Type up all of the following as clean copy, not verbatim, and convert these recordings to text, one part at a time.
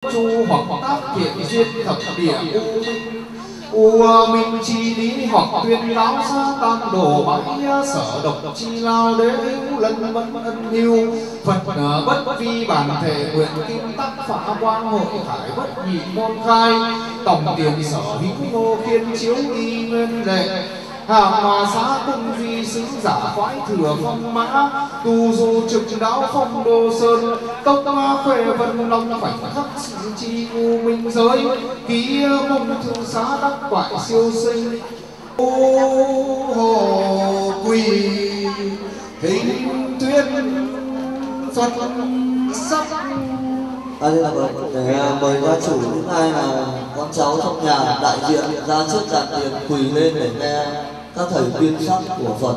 chu hoặc tác thiện duyên thập địa u minh chi lý hoặc tuyên cáo xa tam đồ bãi sở độc chi lao đế lân vân ân hiu Phật bất vi bản thể nguyện kim tắc phả quan hội khải bất nhị môn khai tổng tiền sở hữu nô kiên chiếu y nguyên lệ hàm hòa xá cung vi sứ giả khoái thừa phong mã tu du trực đạo phong đô sơn tốc khuê vân long khoảnh khắc sự chi u minh giới ký mông thư xá đắc toại siêu sinh ô hồ quỳ hình tuyên Phật sắc. Đây là để mời gia chủ những ai là con cháu trong nhà đại diện ra trước dàn tiền quỳ lên để nghe các thầy tuyên sắc của Phật.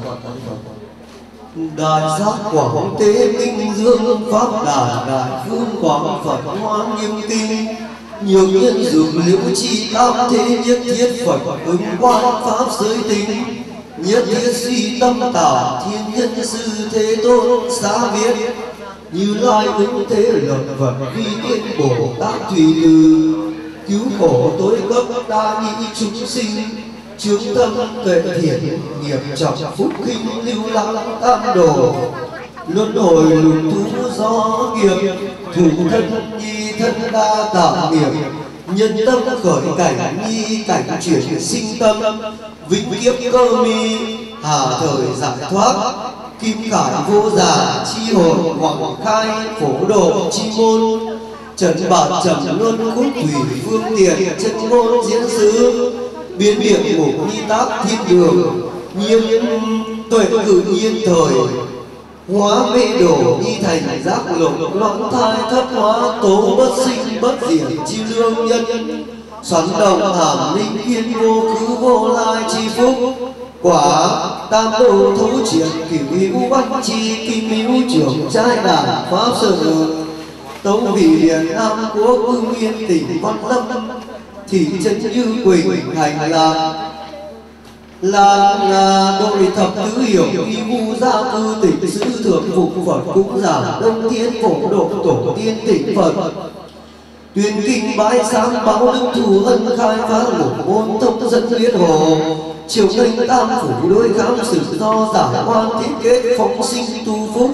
Đại giác quảng tế minh dương pháp đại phương quảng Phật hoa nghiêm tinh nhiều nhân dược liễu chi tam thế nhất thiết Phật ứng quan pháp giới tính nhất thiết suy tâm tả thiên nhân sư thế tôn xá viết Như Lai ứng thế lập vật vi tiên Bồ Tát Thủy Từ cứu khổ tối cấp đa nghi chúng sinh chướng tâm tuệ thiện nghiệp trọng phúc khinh lưu lãng tam đồ luân hồi lục thú do nghiệp thủ thân nhi thân đa tạo nghiệp nhân tâm khởi cảnh nhi cảnh chuyển sinh tâm vĩnh kiếp cơ mi hà thời giải thoát kim khải vô giả chi hồn hoàng khai phổ độ chi môn trần bản trầm luân khúc thủy phương tiện chân ngôn diễn xứ biến điểm ngục nhi tác thiên đường nhiên tuệ cử nhiên thời hóa mê đổ nhi thành giác lục loạn thai thất hóa tố bất sinh bất diệt chi lương nhân xoắn động hàm linh thiên vô khứ vô lai chi phúc quả tam đồ thấu triển cửu hữu văn chi kim hữu trưởng trai đàn pháp sự tấu vị điện nam quốc hưng yên tỉnh văn lâm thị trấn Như Quỳnh hành là đội thập tứ hiểu y vu gia cư tỉnh sứ thượng phục Phật cũng giảng đông thiên phổ độ tổ tiên tỉnh Phật tuyên kinh bái sáng báo đức thù ân khai phá một môn thông dân liên hồ chiều nghênh tam phủ đối khám sự do giải oan thiết kết phóng sinh tu phúc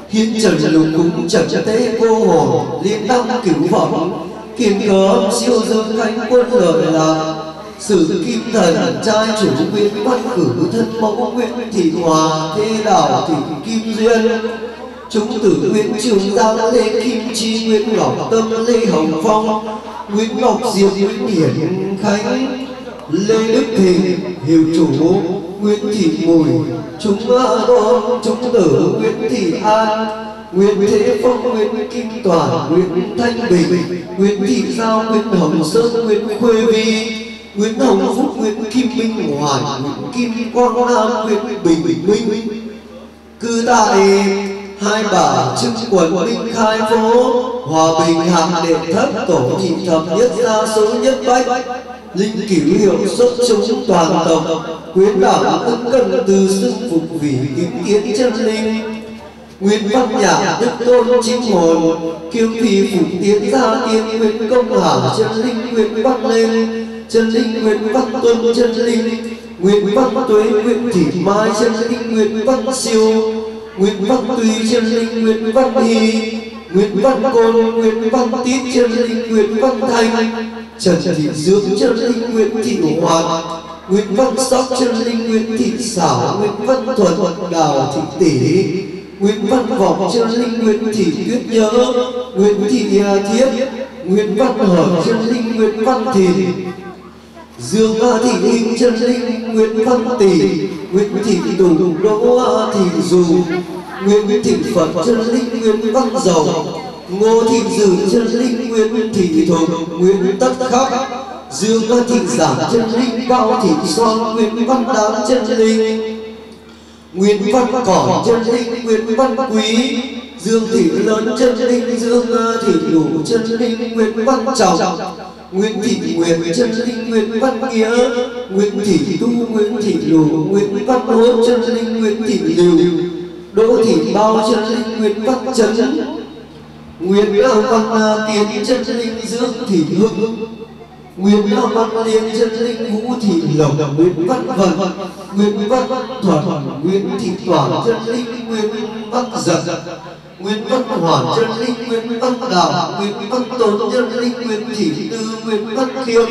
hiến trần lục cúng trần tế cô hồn liên đăng cửu phẩm kiên cớ siêu dương khánh quân lợi lạc sử kim thần trai chủ nguyên văn cử thân mẫu nguyễn thị hòa thế đảo thị kim duyên chúng tử nguyễn trường giang lê kim chi nguyễn ngọc tâm lê hồng phong nguyễn ngọc diệp nguyễn hiển khánh lê đức thịnh hiệu chủ nguyễn thị mùi chúng tôn chúng tử nguyễn thị an Nguyễn Thế Phong, Nguyễn Kim Toàn, Nguyễn Thanh Bình, Nguyễn Thị Giao, Nguyễn Hồng Sơn, Nguyễn Khuê Vi, Nguyễn Hồng Phúc, Nguyễn Kim Minh Hoài, Nguyễn Kim Quang Nam, Nguyễn Bình Minh. Cư tại Hai Bà Trưng quận Minh Khai phố, Hòa Bình hạng đệ thất tổ nhị thập nhất gia số nhất bách, linh cửu hiệu xuất chúng toàn tộc, quyến đảng ứng cần từ xưng phục vì kiếm kiến chân linh. Nguyên văn nhạc đức tôn chính hồn kiêu phi phủ tiến gia tiên nguyên công hảo chân linh nguyên văn lên chân linh nguyên văn tuân chân linh nguyên văn tuế nguyên thị mai chân linh nguyên văn siêu nguyên văn tùy chân linh nguyên văn hy nguyên văn côn nguyên văn tít chân linh nguyên văn thanh trần thị dương chân linh nguyên thị hoạt nguyên văn sóc chân linh nguyên thị xảo nguyên văn thuận đào thị tỷ Nguyễn Văn Vọng chân linh Nguyễn Thị Tuyết Nhớ Nguyễn Thị Thiết Nguyễn Văn Hợp chân linh Nguyễn Văn Thìn Dương Thị Hinh chân linh Nguyễn Văn Tỷ Nguyễn Thị Tùng Đỗ Thị Dù Nguyễn Thị Phật chân linh Nguyễn Văn Dầu Ngô Thị Dự chân linh Nguyễn Thị Thục Nguyễn Tất Khắc Dương Thị Giảng chân linh Cao Thị Son Nguyễn Văn Đáng chân linh Nguyên văn cỏ chân linh Nguyên văn quý Dương thị lớn chân linh Dương thị đủ chân linh Nguyên văn trọng Nguyễn thị nguyệt chân linh Nguyên văn nghĩa Nguyễn thị tu Nguyễn thị lù Nguyễn văn hốt chân linh Nguyễn thị liều Đỗ thị bao chân linh Nguyễn văn chấn Nguyện văn tiến chân linh dưỡng thị hưng, nguyện văn liên chân linh vũ thị lộc, nguyện văn vận, nguyện văn thuận, nguyện thị toàn chân linh, nguyện văn giật, nguyện văn hoàn chân linh, nguyện văn đạo, nguyện văn tồn chân linh, nguyện thị tư, nguyện văn khiêm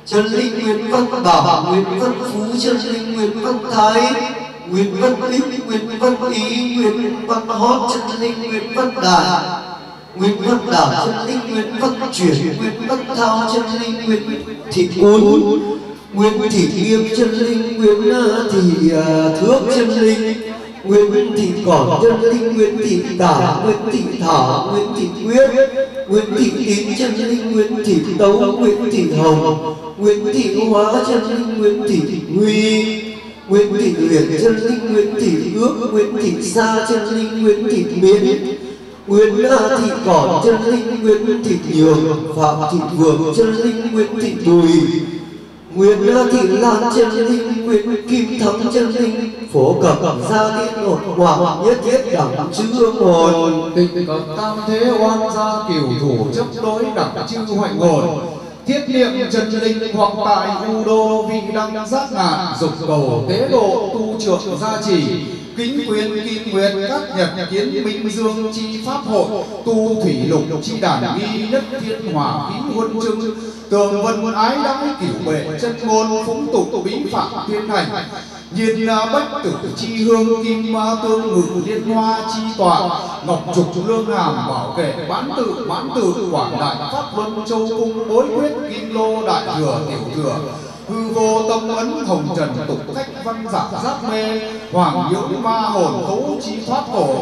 chân linh, nguyện văn bảo, nguyện văn phú chân linh, nguyện văn thái, nguyện văn ích, nguyện văn ý, nguyện văn hót chân linh, nguyện văn đại, nguyện văn đảo chân linh, nguyện văn chuyển, nguyện văn thao chân linh, nguyện thị côn, nguyện thị nghiêm chân linh, nguyện thị thước chân linh, nguyện thị cỏ chân linh, nguyện thị tả, nguyện thị thảo, nguyện thị quyết, nguyện thị tín chân linh, nguyện thị tấu, nguyện thị hồng, nguyện thị hóa chân linh, nguyện thị nguy, nguyện thị luyện chân linh, nguyện thị ước, nguyện thị xa chân linh, nguyện thị miến, nguyện thị cỏ chân linh, nguyện thị nhường, phạm thị vượng chân linh, nguyện thị bùi, nguyện thị lan chân linh, nguyện kim thắng chân linh, phổ cập gia tiên ổn hoàng nhất thiết đẳng chư hồn, tịnh cập tam thế oan gia cửu thủ chấp đối đẳng chư hoạnh hồn, thiết niệm chân linh hoặc tại u đô vị đăng giác ngạn, dục cầu tế độ tu trượng gia trì, kính khuyến kim nguyệt các nhật kiến minh dương chi pháp hội, tu thủy lục chi đàn nghi nhất thiên hỏa khí huân chương, tường vân ái đãi cửu bệ chân ngôn phúng tục bí phạm thiên hành, nhiên bách tử chi hương kim tương ngự liên hoa chi tọa, ngọc trục lương hàm bảo kệ bán tự quảng đại pháp luân châu cung bối quyết kim lô đại thừa tiểu thừa, hư vô tâm ấn hồng trần tục khách văn giả giác mê, hoàng nhưỡng ma hồn khấu chi thoát cổ,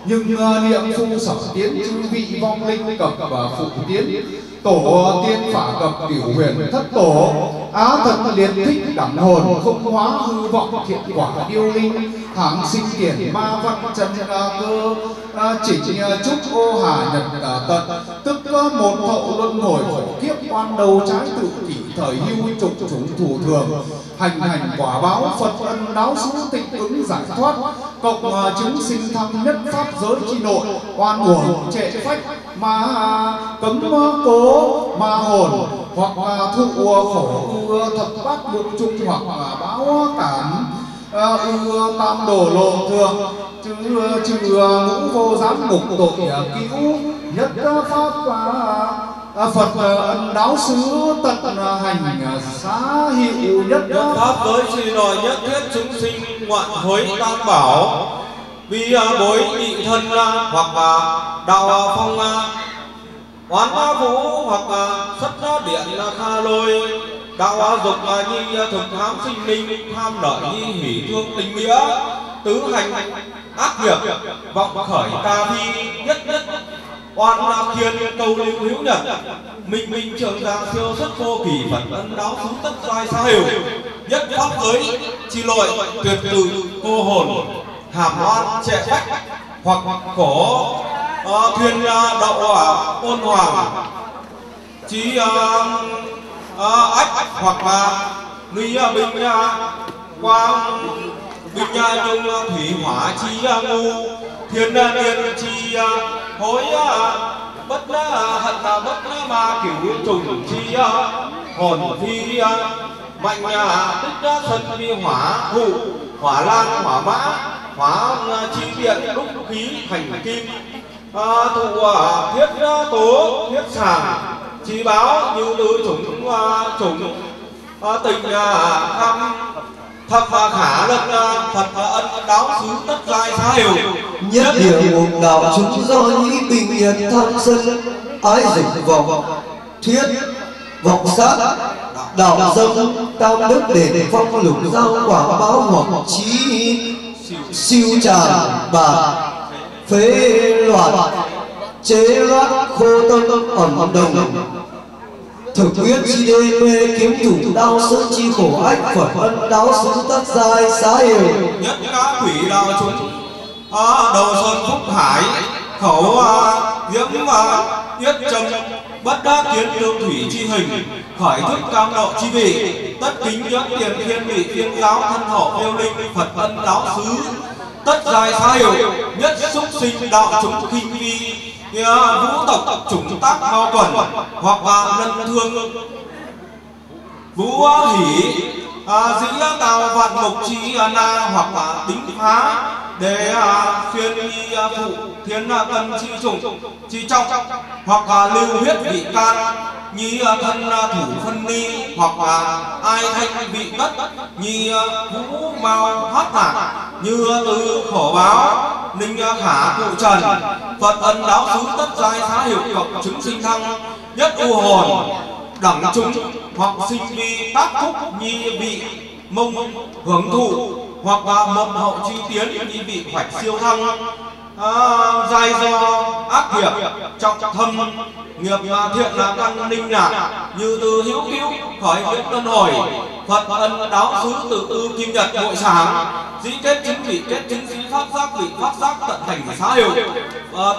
nhưng niệm phu sở tiến chư vị vong linh cập và phụ tiến, tổ tiên phả cập cửu huyền thất tổ, á thật liệt thích đẳng hồn không hóa hư vọng thiện quả điêu linh, hạng sinh kiển ma văn chân cơ, chỉnh trúc ô hà nhật tận, tức một hậu luân hồi khổ kiếp oan đầu trái tự kỷ thời hưu trục chúng thủ thường, hành quả báo Phật ân đáo xứ tịnh ứng giải thoát, cộng chứng sinh thăng nhất pháp giới chi nội, oan uổng trệ phách ma cấm cố ma hồn, hoặc thụ khổ thập bát buộc chung, hoặc báo cảm tam đồ lộ thường, trừ ngũ vô giám mục tội cứu nhất pháp Phật ân đáo xứ tận hành xá hiệu nhất pháp giới chi nội nhất thiết chúng sinh ngoạn hối tam bảo, vì bối nhị thân hoặc đạo phong oán vũ, hoặc sất điện kha lôi, đạo dục nhi thực tham sinh linh, tham lợi nhi hỷ thương tình nghĩa, tứ hành ác nghiệp vọng khởi ta phi nhất oan khiên câu lưu hữu nhật, minh trường giang siêu xuất vô kỳ Phật ân đáo xứ tất giai xá hiểu, nhất pháp giới chi lội tuyệt tự cô hồn, hàm oan trệ phách hoặc khổ thiên đậu ôn hoàng chí ách, hoặc nguy binh quang binh nhung thủy hỏa chi ngu, thiên niên chi hối bất hận bất ma cửu trùng chi hồn phi mạnh tích sân vi hỏa hụ, hỏa lan hỏa mã hỏa chi điện đúc khí thành kim, thụ thiết tố thiết sàng chi báo như tứ chủng tình tham thập khả lực Phật ân đáo xứ tất giai xá hiểu, nhất địa ngục đạo chúng do nhĩ bình yên tham sân ái dịch vọng thiết vọng sát đạo dâm tam đức đền phong lục giao quả báo hoặc trí siêu tràn bạt phế loạn chế loát khô tâm ẩm đồng, thực quyết chi đê mê kiếm thủ đau sơn chi khổ ách Phật ân đáo xứ tất giai xá hiểu, nhất các quỷ đạo chúng đầu sơn phúc hải khẩu diễm yết trầm bất đắc kiến lương thủy chi hình, khởi thức cam độ chi vị, tất kính nhất tiền thiên vị thiên giáo thân hậu yêu linh Phật ân đáo xứ tất giai xá hiểu, nhất xúc sinh đạo chúng khinh vi vũ tộc chủng tác mau quẩn hoặc lân thương vũ hỉ dĩ tào vạn mục chi na hoặc tính phá để xuyên y phụ thiên cân chi trùng chi trong hoặc lưu huyết vị can nhi thân thủ phân ni hoặc ai thanh vị đất nhi vũ mau thoát nạn như từ khổ báo ninh khả cụ trần Phật ân đáo xứ tất giai xá hiệu cộng chứng sinh thăng nhất u hồn đẳng chúng hoặc sinh vi tác phúc nhi vị mông hưởng thụ hoặc một hậu chi tiến nhi vị hoạch siêu thăng giai do ác nghiệp trọng thâm nghiệp thiện là căn ninh nạn như từ hữu cứu khởi viễn luân hồi Phật ân đáo xứ từ ư kim nhật hội sáng dĩ kết chứng vị kết chứng dĩ pháp giác vị pháp giác tận thành xá hiệu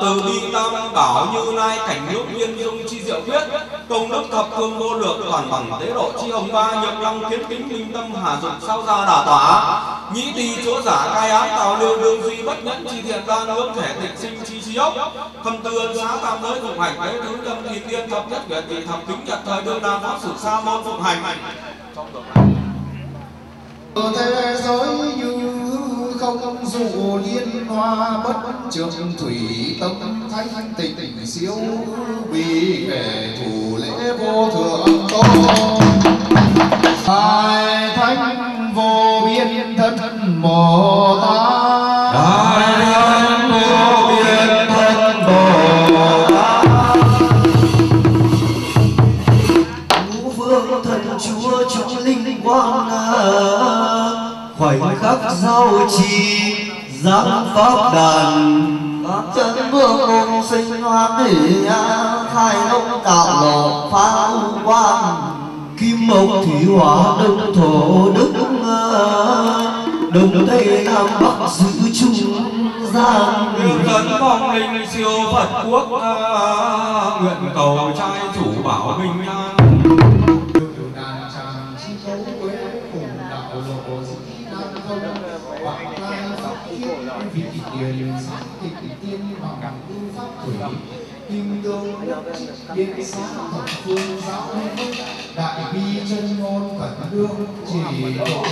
từ bi tam bảo như lai cảnh nước viên dung chi diệu quyết công đức thập phương vô lượng toàn bằng tế độ chi hồng ba nhậm lăng kiến kính minh tâm hà dụng sao ra đả tỏa nhĩ tỳ chúa giả cai án tào lưu đương duy bất nhẫn chi thiện đa nước thể tịnh sinh chi trí ốc khâm tư ân xá tam giới phụng hành tế thứ lâm thị tiên thập nhất nguyện vị thập kính nhật thời đương nam pháp sử sa môn phụng hành thế giới như không dụ liên hoa bất trường thủy tâm thanh tịnh siêu vì kẻ thù lễ vô thượng tôn đại thánh vô biên thân Bồ Tát đại thánh vô biên thân Bồ Tát ngũ phương thần chúa chúng linh quang khoảnh khắc giao trì giáng pháp đàn các chân vương cùng sinh hoa tỷ khai ông đạo lộ phá quan kim mộc thủy hỏa đông thổ đức đông tây nam bắc giữ chung giang nguyện tấn phong linh siêu Phật quốc nguyện cầu trai chủ bảo bình an vị tiền sáng tịch tiên bằng tu pháp thủy kim đương biên xã thập phương giáo đại bi chân ngôn cẩn đương chỉ độ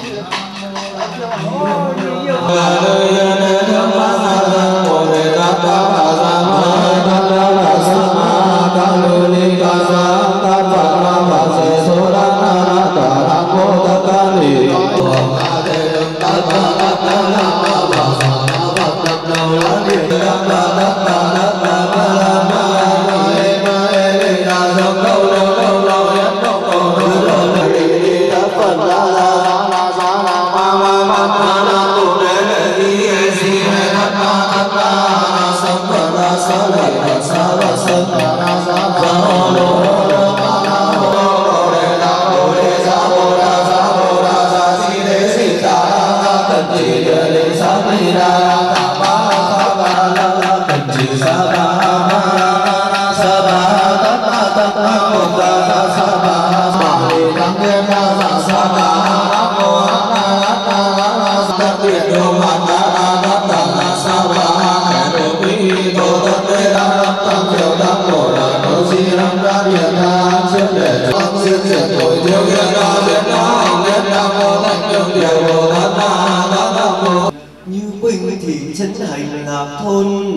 như bình thị chân hành lạc thôn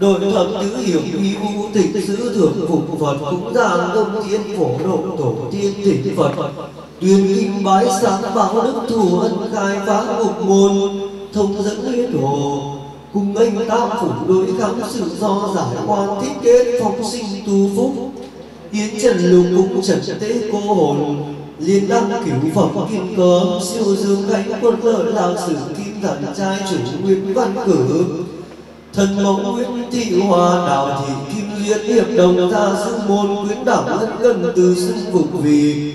đội thập tứ hiểu vi u tịnh sứ thượng phục Phật cúng giang đông thiên phổ độ tổ tiên tịnh Phật tuyên kinh bái sáng báo đức thù ân khai phá ngục môn thông dẫn huyết hồ cùng anh tam phủ đối kháng sự do giải quan thiết kết phong sinh tu phúc yến trần lục cũng trần tế cô hồn liên đăng cửu phẩm kim cơm siêu dương cánh quân lợi lạc sử kim thần trai chủ nguyên văn cử thần mẫu nguyễn thị hoa đào thị kim duyên hiệp đồng gia sư môn quyến đảm ân cần từ xưng phục vì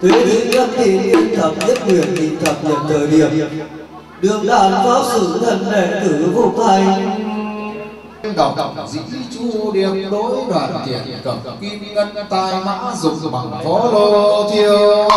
tuế đến năm thị niên thập nhất nguyện thị thập nhật thời điểm đường đàn pháp sử thần đệ tử phục thành đồng dĩ chu điềm đối đoàn thiện cầm kim ngân tài mã dụng bằng phó lô thiêu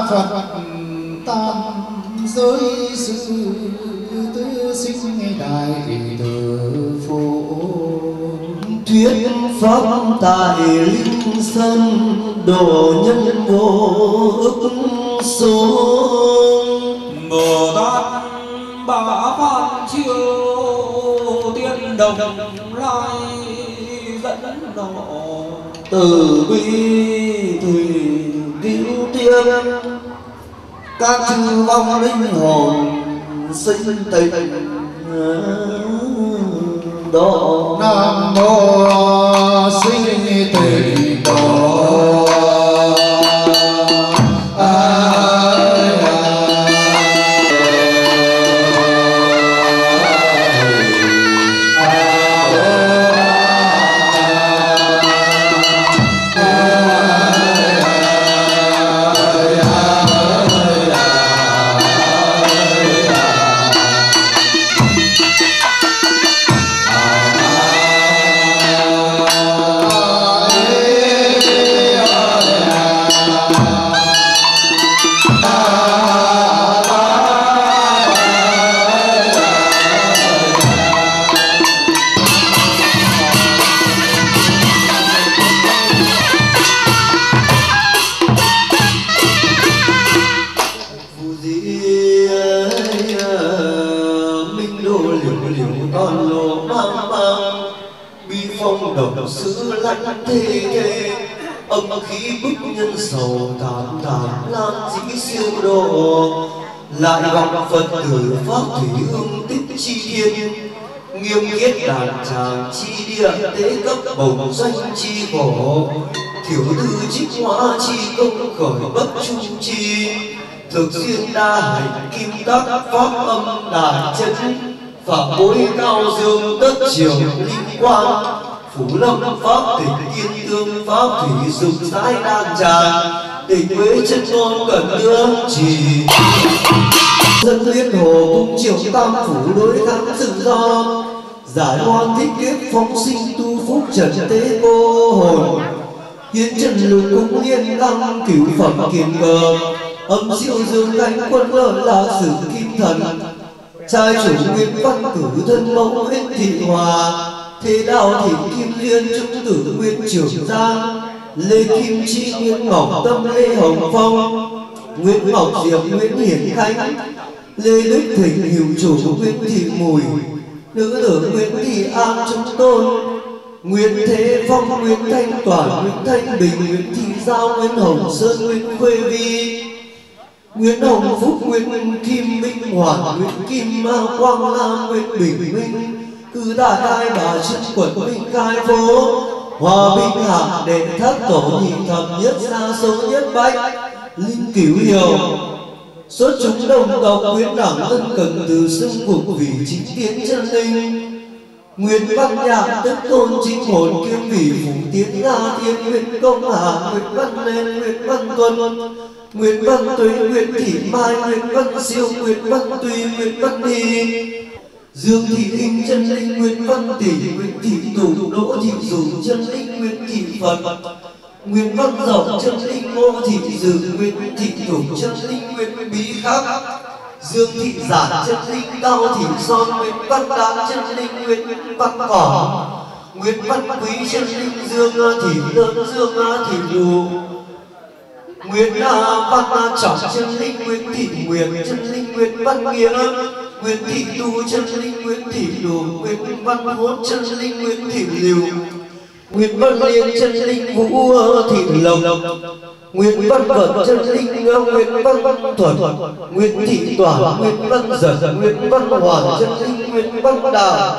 Phật tam giới sư tư sinh đại từ phụ thuyết pháp tại linh sơn độ nhân vô ức số. Bồ Tát Bá Phan Chiêu tiên đồng lai dẫn độ từ bi thủy cứu tiên các chư vong linh hồn sinh tịnh độ. Nam mô sinh tịnh độ. Âm khí bức nhân sầu thảm thảm lan dĩ siêu độ, lại gặp Phật tử pháp thủy hương tích chi thiên, nghiêm khiết đàn tràng chi địa tế cấp bổng danh chi phổ, thiểu thư trích hóa chi công khởi bất trung chi, thực xuyên đa hành kim tác pháp âm đàn chân, phạm bối cao dương tất triều linh quang, phủ lâm pháp tịch tiên tương pháp thủy dục giải đan tràng, tịch với chân ngôn cẩn đương trì. Dân liên hồ cung triệu tam phủ đối kháng tự do, giải oan thích kiếp phóng sinh tu phúc trần tế cô hồn, hiến trần lục cung liên đăng cửu phẩm kiền cờ, âm siêu dương cánh quân lợi là sử kim thần, trai chủ nguyên văn cử thân mẫu huyết thị hòa, thế đạo thị kim liên trung tử nguyên trưởng giang, lê kim chi nguyên ngọc tâm lê hồng phong, nguyễn ngọc diệp nguyễn hiển khánh, lê đức thịnh hữu chủ nguyễn thị mùi, nữ tử nguyễn thị an trung tôn, nguyễn thế phong nguyễn thanh toản nguyễn thanh bình nguyễn thị giao nguyễn hồng sơn nguyễn khuê vi, nguyễn hồng phúc nguyễn kim minh hoàn nguyễn kim quang lam nguyễn bình minh, cư đại hai bà chân quận minh khai phố, hòa bình hạ đệ thất tổ nhị thập nhất xa số nhất bách, linh cửu hiểu xuất chúng đồng tộc quyến đẳng ân cần từ xưng phục vì chính tiến chân linh, nguyên văn nhạc tức tôn chính hồn kiêm vị phủ tiến gia thiên nguyên công hạ nguyễn văn lên nguyễn văn tuân nguyễn văn tuế nguyễn thị mai nguyễn văn siêu nguyễn văn tuy nguyễn văn đi, dương thị linh chân linh nguyễn văn tỷ nguyễn thị tùng đỗ thị dùng chân linh nguyễn thị phật, nguyễn văn rộng chân linh ngô thị dự nguyễn thị tùng chân linh nguyễn bí khắc, dương thị giản chân linh cao thị son nguyễn văn đán chân linh nguyễn văn cỏ, nguyễn văn quý chân linh dương thị đơn dương thị đù, nguyễn văn trọng chân linh nguyễn thị nguyệt chân linh nguyễn văn nghĩa, nguyễn thị tu chân linh nguyễn thị đủ, nguyễn văn hốt chân linh nguyễn thị liều, nguyễn văn liên chân linh vũ thị lộc, nguyễn văn vận chân linh nguyễn văn thuận, nguyễn thị toản nguyễn văn giật, nguyễn văn hoàn chân linh nguyễn văn đào,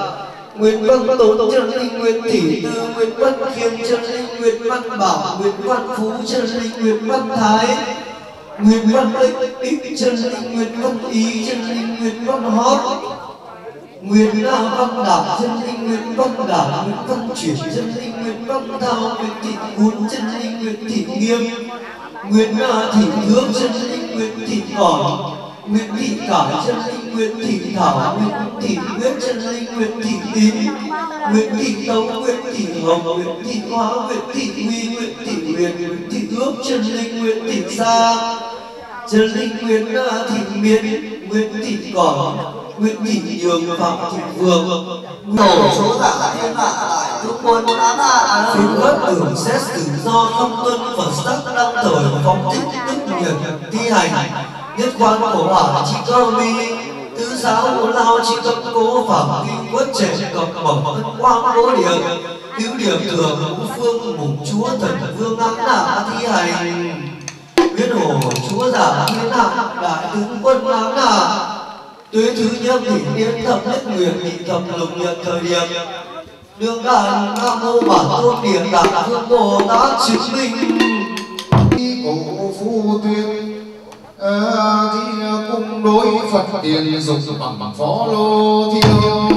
nguyễn văn tốn chân linh nguyễn thị tư, nguyễn văn khiêm chân linh nguyễn văn bảo, nguyễn văn phú chân linh nguyễn văn thái, nguyễn văn ích chân linh nguyễn văn ý chân linh nguyễn văn hót, nguyễn văn đảo chân linh nguyễn văn đảo, nguyễn văn chuyển chân linh nguyễn văn thao, nguyễn thị cuốn chân linh nguyễn thị nghiêm, nguyễn thị thước chân linh nguyễn thị ngọn, nguyễn thị cải chân linh nguyễn thị thảo, nguyễn thị quyết chân linh nguyễn thị tín, nguyễn thị tống nguyễn thị hồng, nguyễn thị hoa nguyễn thị huy nguyễn thị huyền, nguyễn thị ước chân linh nguyễn thị sa, chân linh nguyên thị miên, nguyên thị còn, nguyên thị nhường phạm thị vương. Tổ số giả thiên hạ lại tướng quân án hạ. Phiên bất tưởng xét xử do không tuân Phật sắc năm thời phóng thích đức nhiệt thi hành. Nhất quan cổ hỏa chỉ cơ mi, tứ giáo lao chỉ cấp cố phạm vi quất trẻ cập bẩm ân quang cố điểm. Hữu điểm thường ngũ phương mục chúa thần vương án hạ thi hành. Huyết hổ chúa giả thiên hạ đại tướng quân án hạ. Tuế thứ nhất kỷ niên thập nhất nguyện nhị thập lục nhật thời điểm. Đương đại nam mô bản tôn điện đại vương Bồ Tát chứng minh. Cổ phu tuyên thì cùng đối Phật tiền dục bằng phó lô thiêu.